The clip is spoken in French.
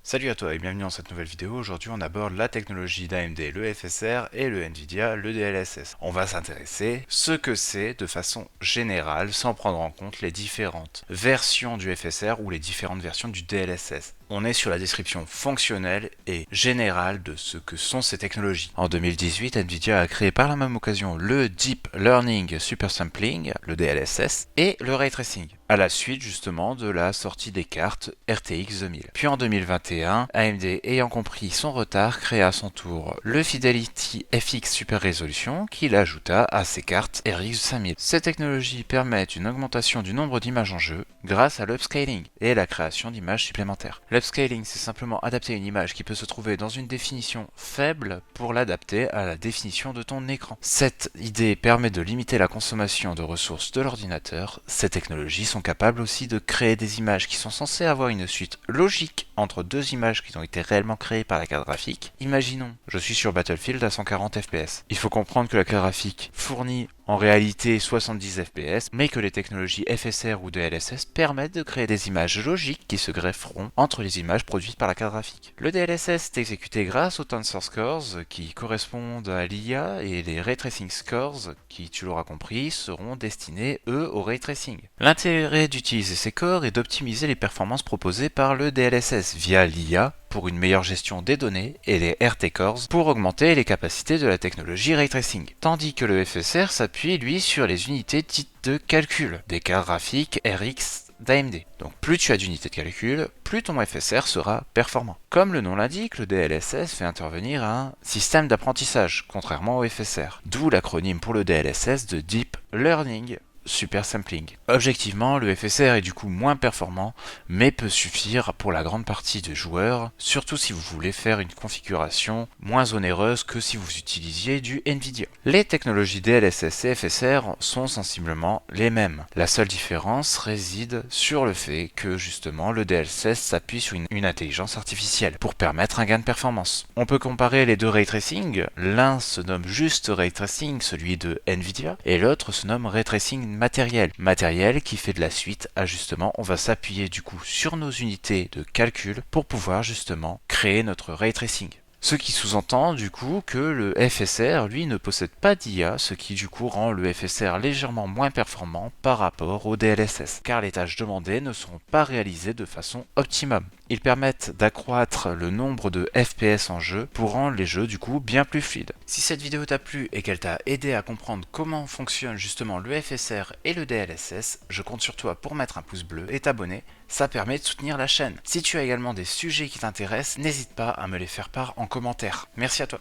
Salut à toi et bienvenue dans cette nouvelle vidéo. Aujourd'hui on aborde la technologie d'AMD, le FSR et le Nvidia, le DLSS. On va s'intéresser ce que c'est de façon générale sans prendre en compte les différentes versions du FSR ou les différentes versions du DLSS. On est sur la description fonctionnelle et générale de ce que sont ces technologies. En 2018, Nvidia a créé par la même occasion le Deep Learning Super Sampling, le DLSS, et le Ray Tracing, à la suite justement de la sortie des cartes RTX 2000. Puis en 2021, AMD ayant compris son retard, créa à son tour le Fidelity FX Super Resolution qu'il ajouta à ses cartes RX 5000. Ces technologies permettent une augmentation du nombre d'images en jeu grâce à l'upscaling et la création d'images supplémentaires. L'upscaling, c'est simplement adapter une image qui peut se trouver dans une définition faible pour l'adapter à la définition de ton écran. Cette idée permet de limiter la consommation de ressources de l'ordinateur. Ces technologies sont capables aussi de créer des images qui sont censées avoir une suite logique entre deux images qui ont été réellement créées par la carte graphique. Imaginons, je suis sur Battlefield à 140 fps. Il faut comprendre que la carte graphique fournit en réalité 70 fps, mais que les technologies FSR ou DLSS permettent de créer des images logiques qui se grefferont entre les images produites par la carte graphique. Le DLSS est exécuté grâce aux Tensor Scores qui correspondent à l'IA et les Ray Tracing Scores qui, tu l'auras compris, seront destinés eux au Ray Tracing. L'intérêt d'utiliser ces corps est d'optimiser les performances proposées par le DLSS via l'IA pour une meilleure gestion des données et les RT Cores pour augmenter les capacités de la technologie Ray Tracing. Tandis que le FSR s'appuie lui sur les unités dites de calcul des cartes graphiques RX d'AMD. Donc plus tu as d'unités de calcul, plus ton FSR sera performant. Comme le nom l'indique, le DLSS fait intervenir un système d'apprentissage, contrairement au FSR. D'où l'acronyme pour le DLSS de Deep Learning Super Sampling. Objectivement, le FSR est du coup moins performant, mais peut suffire pour la grande partie des joueurs, surtout si vous voulez faire une configuration moins onéreuse que si vous utilisiez du Nvidia. Les technologies DLSS et FSR sont sensiblement les mêmes. La seule différence réside sur le fait que justement le DLSS s'appuie sur une intelligence artificielle pour permettre un gain de performance. On peut comparer les deux ray tracing, l'un se nomme juste ray tracing, celui de Nvidia, et l'autre se nomme ray tracing matériel qui fait de la suite à justement, on va s'appuyer du coup sur nos unités de calcul pour pouvoir justement créer notre ray tracing. Ce qui sous-entend du coup que le FSR lui ne possède pas d'IA, ce qui du coup rend le FSR légèrement moins performant par rapport au DLSS, car les tâches demandées ne seront pas réalisées de façon optimum. Ils permettent d'accroître le nombre de FPS en jeu pour rendre les jeux du coup bien plus fluides. Si cette vidéo t'a plu et qu'elle t'a aidé à comprendre comment fonctionne justement le FSR et le DLSS, je compte sur toi pour mettre un pouce bleu et t'abonner, ça permet de soutenir la chaîne. Si tu as également des sujets qui t'intéressent, n'hésite pas à me les faire part en commentaire. Merci à toi.